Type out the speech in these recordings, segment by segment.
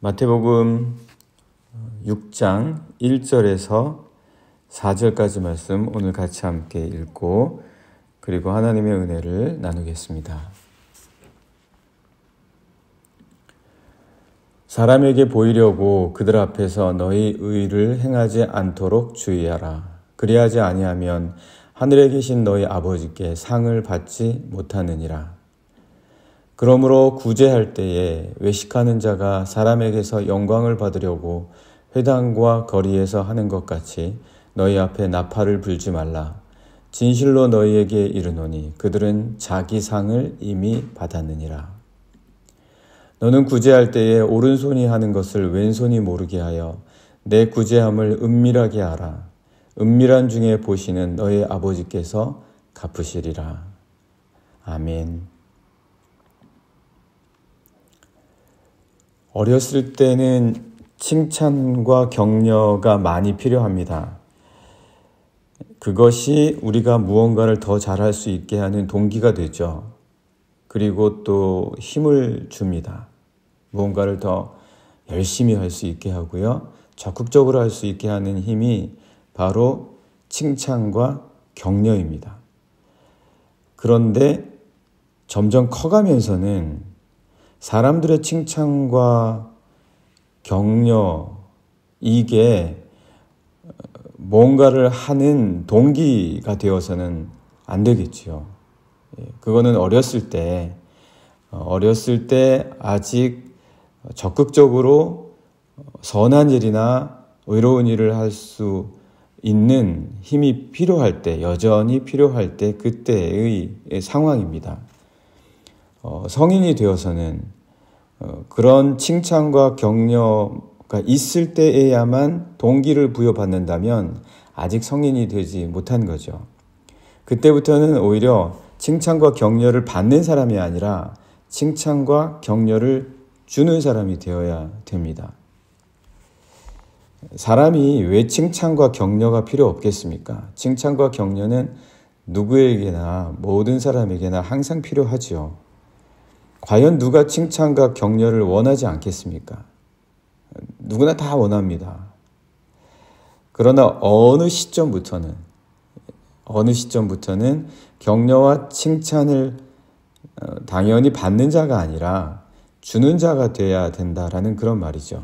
마태복음 6장 1절에서 4절까지 말씀 오늘 같이 함께 읽고 그리고 하나님의 은혜를 나누겠습니다. 사람에게 보이려고 그들 앞에서 너희 의를 행하지 않도록 주의하라. 그리하지 아니하면 하늘에 계신 너희 아버지께 상을 받지 못하느니라. 그러므로 구제할 때에 외식하는 자가 사람에게서 영광을 받으려고 회당과 거리에서 하는 것 같이 너희 앞에 나팔을 불지 말라. 진실로 너희에게 이르노니 그들은 자기 상을 이미 받았느니라. 너는 구제할 때에 오른손이 하는 것을 왼손이 모르게 하여 내 구제함을 은밀하게 하라. 은밀한 중에 보시는 너희 아버지께서 갚으시리라. 아멘. 어렸을 때는 칭찬과 격려가 많이 필요합니다. 그것이 우리가 무언가를 더 잘할 수 있게 하는 동기가 되죠. 그리고 또 힘을 줍니다. 무언가를 더 열심히 할 수 있게 하고요. 적극적으로 할 수 있게 하는 힘이 바로 칭찬과 격려입니다. 그런데 점점 커가면서는 사람들의 칭찬과 격려, 이게 뭔가를 하는 동기가 되어서는 안 되겠지요. 그거는 어렸을 때 아직 적극적으로 선한 일이나 의로운 일을 할 수 있는 힘이 필요할 때, 여전히 필요할 때 그때의 상황입니다. 성인이 되어서는 그런 칭찬과 격려가 있을 때에야만 동기를 부여받는다면 아직 성인이 되지 못한 거죠. 그때부터는 오히려 칭찬과 격려를 받는 사람이 아니라 칭찬과 격려를 주는 사람이 되어야 됩니다. 사람이 왜 칭찬과 격려가 필요 없겠습니까? 칭찬과 격려는 누구에게나 모든 사람에게나 항상 필요하죠. 과연 누가 칭찬과 격려를 원하지 않겠습니까? 누구나 다 원합니다. 그러나 어느 시점부터는 격려와 칭찬을 당연히 받는 자가 아니라 주는 자가 돼야 된다라는 그런 말이죠.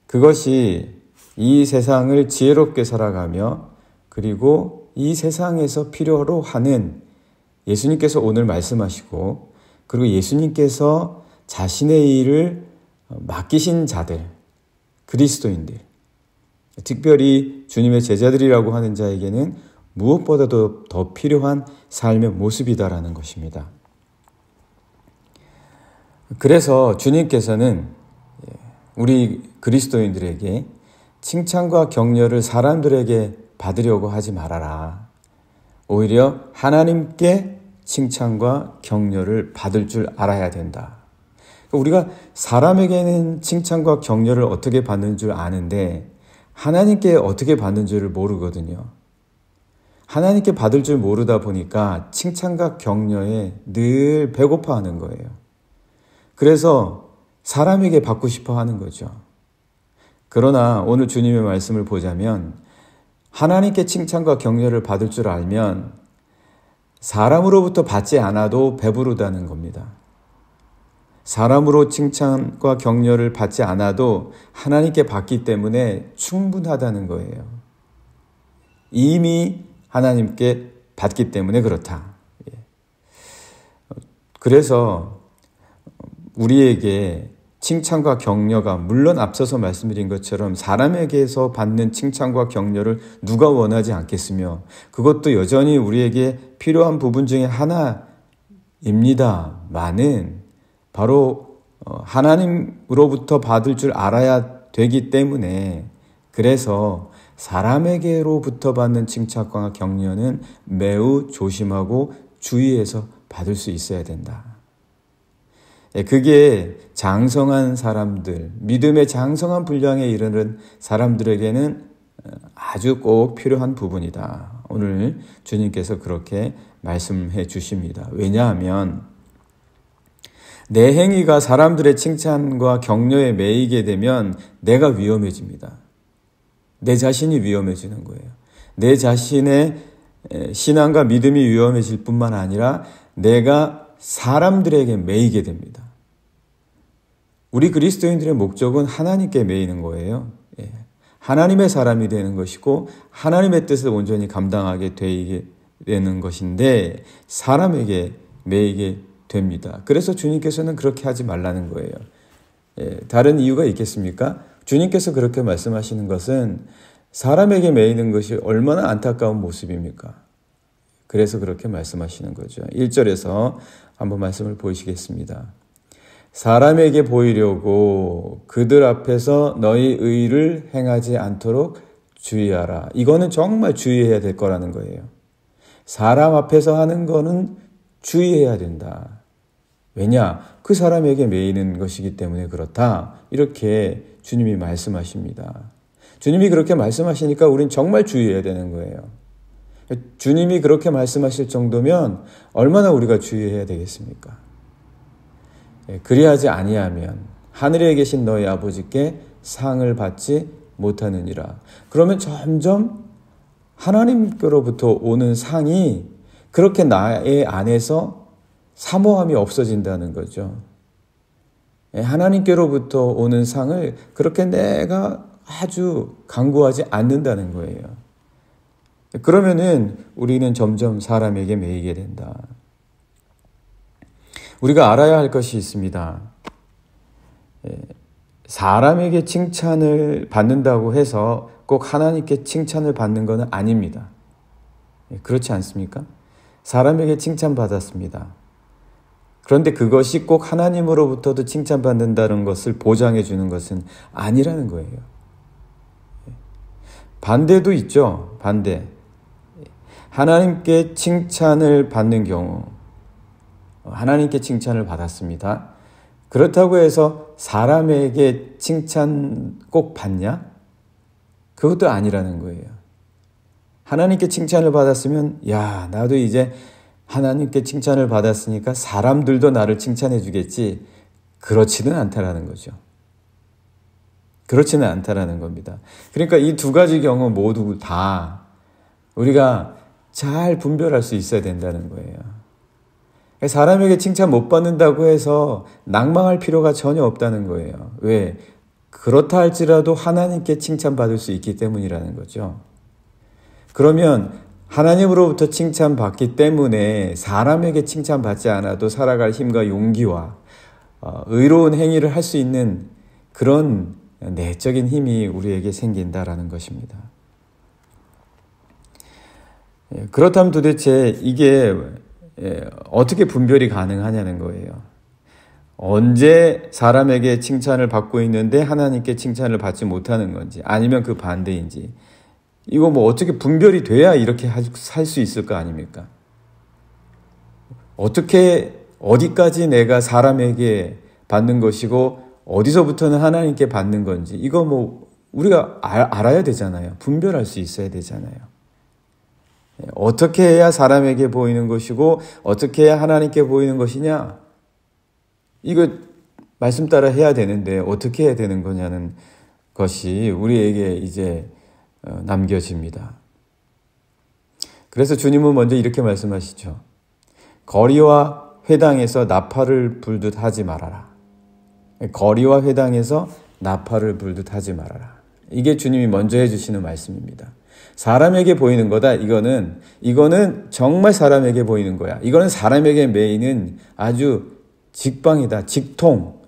그것이 이 세상을 지혜롭게 살아가며 그리고 이 세상에서 필요로 하는 예수님께서 오늘 말씀하시고 그리고 예수님께서 자신의 일을 맡기신 자들, 그리스도인들, 특별히 주님의 제자들이라고 하는 자에게는 무엇보다도 더 필요한 삶의 모습이다라는 것입니다. 그래서 주님께서는 우리 그리스도인들에게 칭찬과 격려를 사람들에게 받으려고 하지 말아라. 오히려 하나님께 칭찬과 격려를 받을 줄 알아야 된다. 우리가 사람에게는 칭찬과 격려를 어떻게 받는 줄 아는데 하나님께 어떻게 받는 줄을 모르거든요. 하나님께 받을 줄 모르다 보니까 칭찬과 격려에 늘 배고파하는 거예요. 그래서 사람에게 받고 싶어 하는 거죠. 그러나 오늘 주님의 말씀을 보자면 하나님께 칭찬과 격려를 받을 줄 알면 사람으로부터 받지 않아도 배부르다는 겁니다. 사람으로 칭찬과 격려를 받지 않아도 하나님께 받기 때문에 충분하다는 거예요. 이미 하나님께 받기 때문에 그렇다. 그래서 우리에게 칭찬과 격려가 물론 앞서서 말씀드린 것처럼 사람에게서 받는 칭찬과 격려를 누가 원하지 않겠으며 그것도 여전히 우리에게 필요한 부분 중에 하나입니다만은 바로 하나님으로부터 받을 줄 알아야 되기 때문에 그래서 사람에게로부터 받는 칭찬과 격려는 매우 조심하고 주의해서 받을 수 있어야 된다. 그게 장성한 사람들, 믿음의 장성한 분량에 이르는 사람들에게는 아주 꼭 필요한 부분이다. 오늘 주님께서 그렇게 말씀해 주십니다. 왜냐하면 내 행위가 사람들의 칭찬과 격려에 매이게 되면 내가 위험해집니다. 내 자신이 위험해지는 거예요. 내 자신의 신앙과 믿음이 위험해질 뿐만 아니라 내가 사람들에게 매이게 됩니다. 우리 그리스도인들의 목적은 하나님께 매이는 거예요. 하나님의 사람이 되는 것이고 하나님의 뜻을 온전히 감당하게 되는 것인데 사람에게 매이게 됩니다. 그래서 주님께서는 그렇게 하지 말라는 거예요. 다른 이유가 있겠습니까? 주님께서 그렇게 말씀하시는 것은 사람에게 매이는 것이 얼마나 안타까운 모습입니까? 그래서 그렇게 말씀하시는 거죠. 1절에서 한번 말씀을 보시겠습니다. 사람에게 보이려고 그들 앞에서 너희 의를 행하지 않도록 주의하라. 이거는 정말 주의해야 될 거라는 거예요. 사람 앞에서 하는 거는 주의해야 된다. 왜냐? 그 사람에게 매이는 것이기 때문에 그렇다. 이렇게 주님이 말씀하십니다. 주님이 그렇게 말씀하시니까 우린 정말 주의해야 되는 거예요. 주님이 그렇게 말씀하실 정도면 얼마나 우리가 주의해야 되겠습니까? 그리하지 아니하면 하늘에 계신 너희 아버지께 상을 받지 못하느니라. 그러면 점점 하나님께로부터 오는 상이 그렇게 나의 안에서 사모함이 없어진다는 거죠. 하나님께로부터 오는 상을 그렇게 내가 아주 강구하지 않는다는 거예요. 그러면은 우리는 점점 사람에게 매이게 된다. 우리가 알아야 할 것이 있습니다. 사람에게 칭찬을 받는다고 해서 꼭 하나님께 칭찬을 받는 것은 아닙니다. 그렇지 않습니까? 사람에게 칭찬받았습니다. 그런데 그것이 꼭 하나님으로부터도 칭찬받는다는 것을 보장해 주는 것은 아니라는 거예요. 반대도 있죠. 반대. 하나님께 칭찬을 받는 경우, 하나님께 칭찬을 받았습니다. 그렇다고 해서 사람에게 칭찬 꼭 받냐? 그것도 아니라는 거예요. 하나님께 칭찬을 받았으면 나도 이제 하나님께 칭찬을 받았으니까 사람들도 나를 칭찬해 주겠지. 그렇지는 않다라는 거죠. 그렇지는 않다라는 겁니다. 그러니까 이 두 가지 경우 모두 다 우리가 잘 분별할 수 있어야 된다는 거예요. 사람에게 칭찬 못 받는다고 해서 낭망할 필요가 전혀 없다는 거예요. 왜? 그렇다 할지라도 하나님께 칭찬받을 수 있기 때문이라는 거죠. 그러면 하나님으로부터 칭찬받기 때문에 사람에게 칭찬받지 않아도 살아갈 힘과 용기와 의로운 행위를 할 수 있는 그런 내적인 힘이 우리에게 생긴다라는 것입니다. 그렇다면 도대체 이게 어떻게 분별이 가능하냐는 거예요. 언제 사람에게 칭찬을 받고 있는데 하나님께 칭찬을 받지 못하는 건지 아니면 그 반대인지 이거 어떻게 분별이 돼야 이렇게 살 수 있을 거 아닙니까? 어디까지 내가 사람에게 받는 것이고 어디서부터는 하나님께 받는 건지 이거 우리가 알아야 되잖아요. 분별할 수 있어야 되잖아요. 어떻게 해야 사람에게 보이는 것이고 어떻게 해야 하나님께 보이는 것이냐? 이거 말씀 따라 해야 되는데 어떻게 해야 되는 거냐는 것이 우리에게 이제 남겨집니다. 그래서 주님은 먼저 이렇게 말씀하시죠. 거리와 회당에서 나팔을 불듯 하지 말아라. 거리와 회당에서 나팔을 불듯 하지 말아라. 이게 주님이 먼저 해주시는 말씀입니다. 사람에게 보이는 거다. 이거는 정말 사람에게 보이는 거야. 이거는 사람에게 매이는 아주 직방이다. 직통.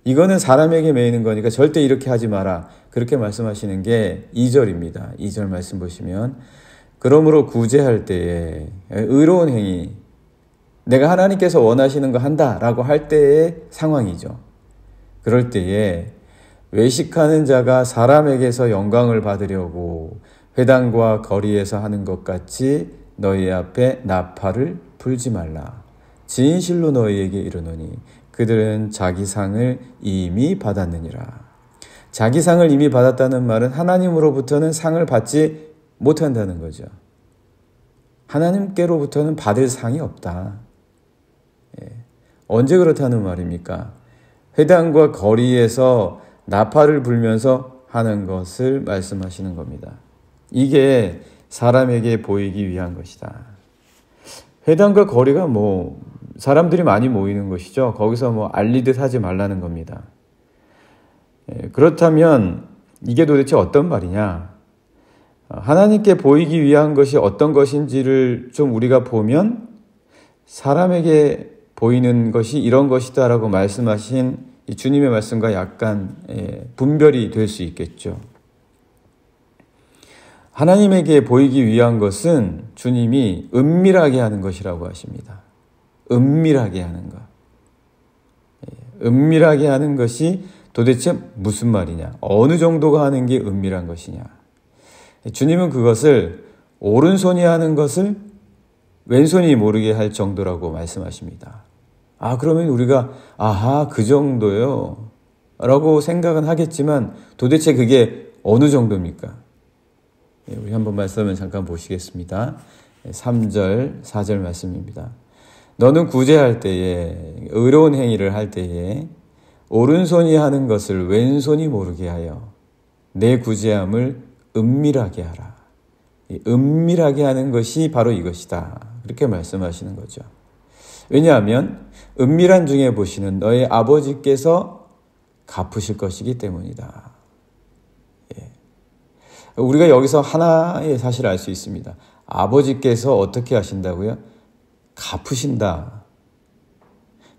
이거는 사람에게 매이는 거니까 절대 이렇게 하지 마라. 그렇게 말씀하시는 게 2절입니다. 2절 말씀 보시면 그러므로 구제할 때에 의로운 행위 내가 하나님께서 원하시는 거 한다라고 할 때의 상황이죠. 그럴 때에 외식하는 자가 사람에게서 영광을 받으려고 회당과 거리에서 하는 것 같이 너희 앞에 나팔을 불지 말라. 진실로 너희에게 이르노니 그들은 자기 상을 이미 받았느니라. 자기 상을 이미 받았다는 말은 하나님으로부터는 상을 받지 못한다는 거죠. 하나님께로부터는 받을 상이 없다. 언제 그렇다는 말입니까? 회당과 거리에서 나팔을 불면서 하는 것을 말씀하시는 겁니다. 이게 사람에게 보이기 위한 것이다. 회당과 거리가 사람들이 많이 모이는 것이죠. 거기서 알리듯 하지 말라는 겁니다. 그렇다면 이게 도대체 어떤 말이냐? 하나님께 보이기 위한 것이 어떤 것인지를 좀 우리가 보면 사람에게 보이는 것이 이런 것이다라고 말씀하신 이 주님의 말씀과 약간 분별이 될 수 있겠죠. 하나님에게 보이기 위한 것은 주님이 은밀하게 하는 것이라고 하십니다. 은밀하게 하는 것. 은밀하게 하는 것이 도대체 무슨 말이냐? 어느 정도가 하는 게 은밀한 것이냐? 주님은 그것을 오른손이 하는 것을 왼손이 모르게 할 정도라고 말씀하십니다. 그러면 우리가 그 정도요? 라고 생각은 하겠지만 도대체 그게 어느 정도입니까? 우리 한번 말씀을 잠깐 보시겠습니다. 3절, 4절 말씀입니다. 너는 구제할 때에, 의로운 행위를 할 때에 오른손이 하는 것을 왼손이 모르게 하여 내 구제함을 은밀하게 하라. 은밀하게 하는 것이 바로 이것이다. 그렇게 말씀하시는 거죠. 왜냐하면 은밀한 중에 보시는 너의 아버지께서 갚으실 것이기 때문이다. 우리가 여기서 하나의 사실을 알 수 있습니다. 아버지께서 어떻게 하신다고요? 갚으신다.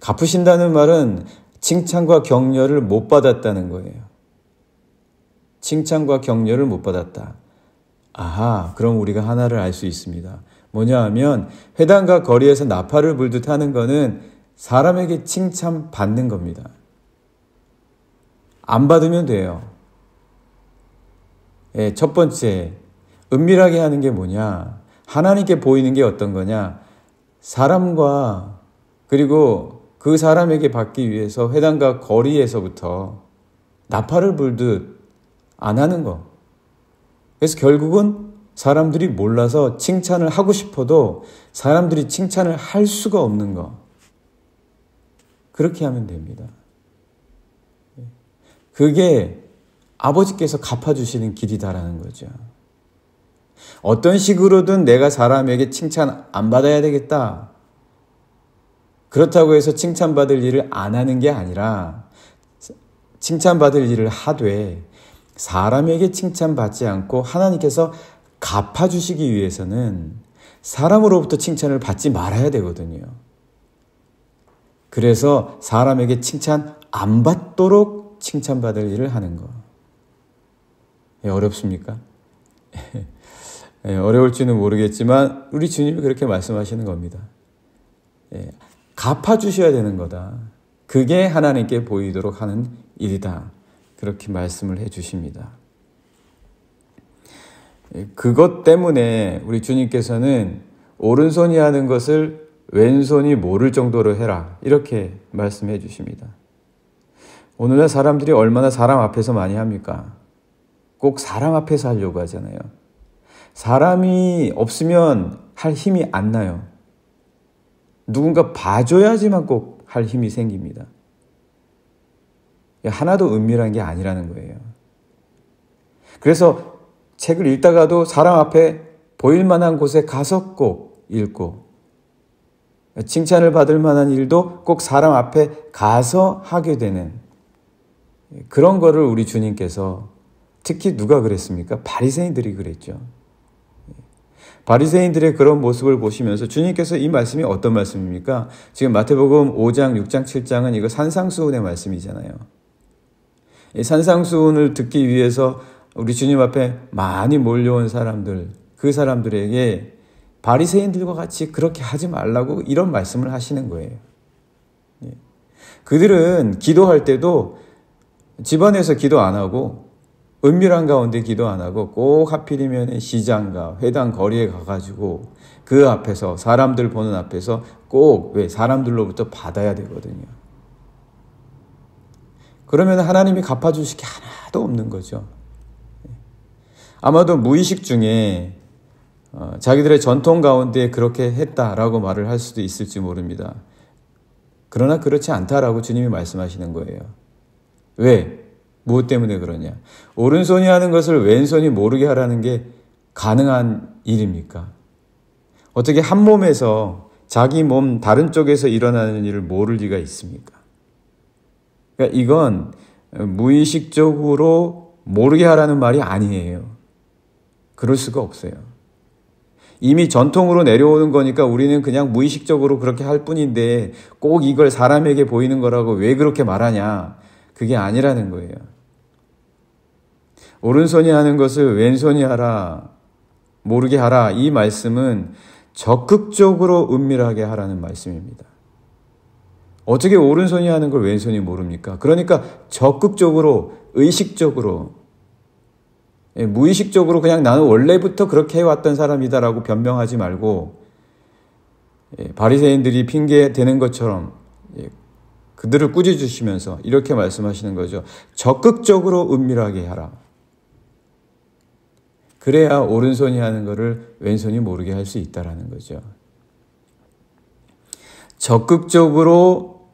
갚으신다는 말은 칭찬과 격려를 못 받았다는 거예요. 칭찬과 격려를 못 받았다. 그럼 우리가 하나를 알 수 있습니다. 뭐냐 하면 회당과 거리에서 나팔을 불듯 하는 거는 사람에게 칭찬받는 겁니다. 안 받으면 돼요. 첫 번째, 은밀하게 하는 게 뭐냐? 하나님께 보이는 게 어떤 거냐? 사람과 그리고 그 사람에게 받기 위해서 회당과 거리에서부터 나팔을 불듯 안 하는 거. 그래서 결국은 사람들이 몰라서 칭찬을 하고 싶어도 사람들이 칭찬을 할 수가 없는 거. 그렇게 하면 됩니다. 그게 아버지께서 갚아주시는 길이다라는 거죠. 어떤 식으로든 내가 사람에게 칭찬 안 받아야 되겠다. 그렇다고 해서 칭찬받을 일을 안 하는 게 아니라 칭찬받을 일을 하되 사람에게 칭찬받지 않고 하나님께서 갚아주시기 위해서는 사람으로부터 칭찬을 받지 말아야 되거든요. 그래서 사람에게 칭찬 안 받도록 칭찬받을 일을 하는 거. 어렵습니까? 어려울지는 모르겠지만 우리 주님이 그렇게 말씀하시는 겁니다. 갚아주셔야 되는 거다. 그게 하나님께 보이도록 하는 일이다. 그렇게 말씀을 해주십니다. 그것 때문에 우리 주님께서는 오른손이 하는 것을 왼손이 모를 정도로 해라. 이렇게 말씀해 주십니다. 오늘날 사람들이 얼마나 사람 앞에서 많이 합니까? 꼭 사람 앞에서 하려고 하잖아요. 사람이 없으면 할 힘이 안 나요. 누군가 봐줘야지만 꼭 할 힘이 생깁니다. 하나도 은밀한 게 아니라는 거예요. 그래서 책을 읽다가도 사람 앞에 보일 만한 곳에 가서 꼭 읽고 칭찬을 받을 만한 일도 꼭 사람 앞에 가서 하게 되는 그런 거를 우리 주님께서 특히 누가 그랬습니까? 바리새인들이 그랬죠. 바리새인들의 그런 모습을 보시면서 주님께서 이 말씀이 어떤 말씀입니까? 지금 마태복음 5장, 6장, 7장은 이거 산상수훈의 말씀이잖아요. 이 산상수훈을 듣기 위해서 우리 주님 앞에 많이 몰려온 사람들, 그 사람들에게 바리새인들과 같이 그렇게 하지 말라고 이런 말씀을 하시는 거예요. 그들은 기도할 때도 집안에서 기도 안 하고 은밀한 가운데 기도 안 하고 꼭 하필이면 시장가, 회당 거리에 가가지고 그 앞에서 사람들 보는 앞에서 꼭 사람들로부터 받아야 되거든요. 그러면 하나님이 갚아주실 게 하나도 없는 거죠. 아마도 무의식 중에 자기들의 전통 가운데 그렇게 했다라고 말을 할 수도 있을지 모릅니다. 그러나 그렇지 않다라고 주님이 말씀하시는 거예요. 왜? 무엇 때문에 그러냐? 오른손이 하는 것을 왼손이 모르게 하라는 게 가능한 일입니까? 어떻게 한 몸에서 자기 몸 다른 쪽에서 일어나는 일을 모를 리가 있습니까? 그러니까 이건 무의식적으로 모르게 하라는 말이 아니에요. 그럴 수가 없어요. 이미 전통으로 내려오는 거니까 우리는 그냥 무의식적으로 그렇게 할 뿐인데 꼭 이걸 사람에게 보이는 거라고 왜 그렇게 말하냐? 그게 아니라는 거예요. 오른손이 하는 것을 왼손이 하라, 모르게 하라. 이 말씀은 적극적으로 은밀하게 하라는 말씀입니다. 어떻게 오른손이 하는 걸 왼손이 모릅니까? 그러니까 적극적으로, 의식적으로, 무의식적으로 그냥 나는 원래부터 그렇게 해왔던 사람이다라고 변명하지 말고 바리새인들이 핑계 대는 것처럼 그들을 꾸짖으시면서 이렇게 말씀하시는 거죠. 적극적으로 은밀하게 하라. 그래야 오른손이 하는 것을 왼손이 모르게 할 수 있다라는 거죠. 적극적으로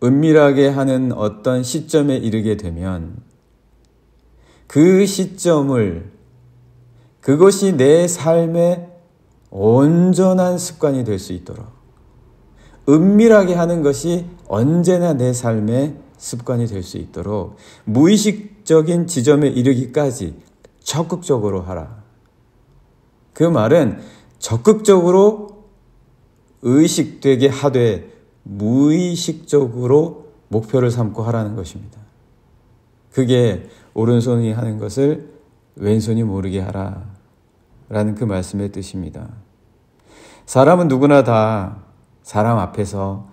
은밀하게 하는 어떤 시점에 이르게 되면 그 시점을 그것이 내 삶의 온전한 습관이 될 수 있도록 은밀하게 하는 것이 언제나 내 삶의 습관이 될 수 있도록 무의식적인 지점에 이르기까지 적극적으로 하라. 그 말은 적극적으로 의식되게 하되 무의식적으로 목표를 삼고 하라는 것입니다. 그게 오른손이 하는 것을 왼손이 모르게 하라 라는 그 말씀의 뜻입니다. 사람은 누구나 다 사람 앞에서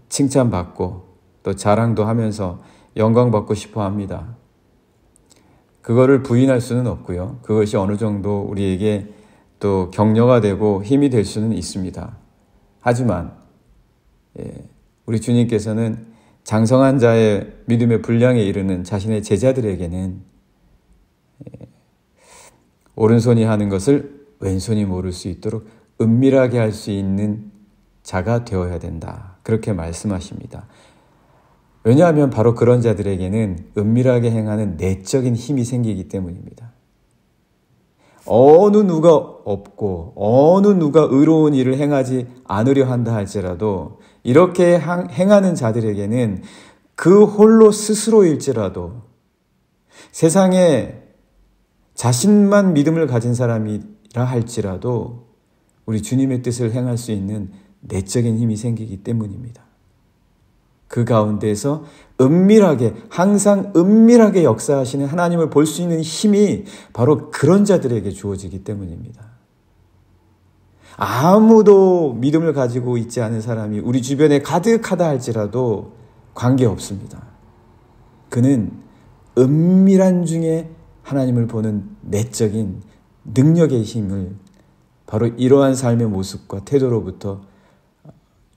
칭찬받고 또 자랑도 하면서 영광받고 싶어 합니다. 그거를 부인할 수는 없고요. 그것이 어느 정도 우리에게 또 격려가 되고 힘이 될 수는 있습니다. 하지만 우리 주님께서는 장성한 자의 믿음의 분량에 이르는 자신의 제자들에게는 오른손이 하는 것을 왼손이 모를 수 있도록 은밀하게 할 수 있는 자가 되어야 된다. 그렇게 말씀하십니다. 왜냐하면 바로 그런 자들에게는 은밀하게 행하는 내적인 힘이 생기기 때문입니다. 어느 누가 없고 어느 누가 의로운 일을 행하지 않으려 한다 할지라도 이렇게 행하는 자들에게는 그 홀로 스스로일지라도 세상에 자신만 믿음을 가진 사람이라 할지라도 우리 주님의 뜻을 행할 수 있는 내적인 힘이 생기기 때문입니다. 그 가운데에서 은밀하게 항상 은밀하게 역사하시는 하나님을 볼 수 있는 힘이 바로 그런 자들에게 주어지기 때문입니다. 아무도 믿음을 가지고 있지 않은 사람이 우리 주변에 가득하다 할지라도 관계없습니다. 그는 은밀한 중에 하나님을 보는 내적인 능력의 힘을 바로 이러한 삶의 모습과 태도로부터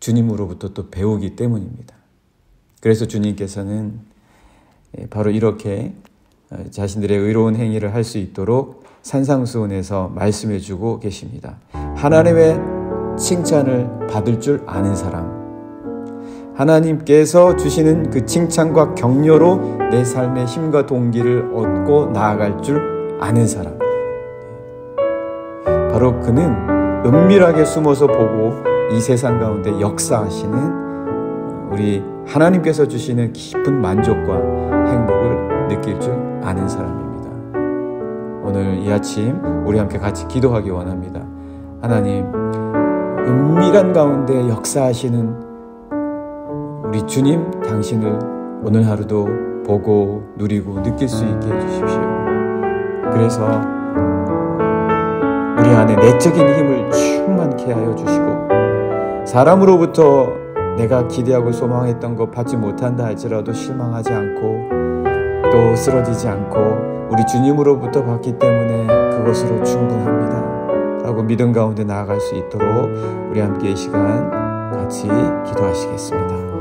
주님으로부터 또 배우기 때문입니다. 그래서 주님께서는 바로 이렇게 자신들의 의로운 행위를 할 수 있도록 산상수훈에서 말씀해 주고 계십니다. 하나님의 칭찬을 받을 줄 아는 사람, 하나님께서 주시는 그 칭찬과 격려로 내 삶의 힘과 동기를 얻고 나아갈 줄 아는 사람, 바로 그는 은밀하게 숨어서 보고 이 세상 가운데 역사하시는 우리 하나님께서 주시는 깊은 만족과 행복을 느낄 줄 아는 사람입니다. 오늘 이 아침 우리 함께 같이 기도하기 원합니다. 하나님, 은밀한 가운데 역사하시는 우리 주님 당신을 오늘 하루도 보고 누리고 느낄 수 있게 해주십시오. 그래서 우리 안에 내적인 힘을 충만케 하여 주시고 사람으로부터 내가 기대하고 소망했던 것 받지 못한다 할지라도 실망하지 않고 또 쓰러지지 않고 우리 주님으로부터 받기 때문에 그것으로 충분합니다 라고 믿음 가운데 나아갈 수 있도록 우리 함께 이 시간 같이 기도하시겠습니다.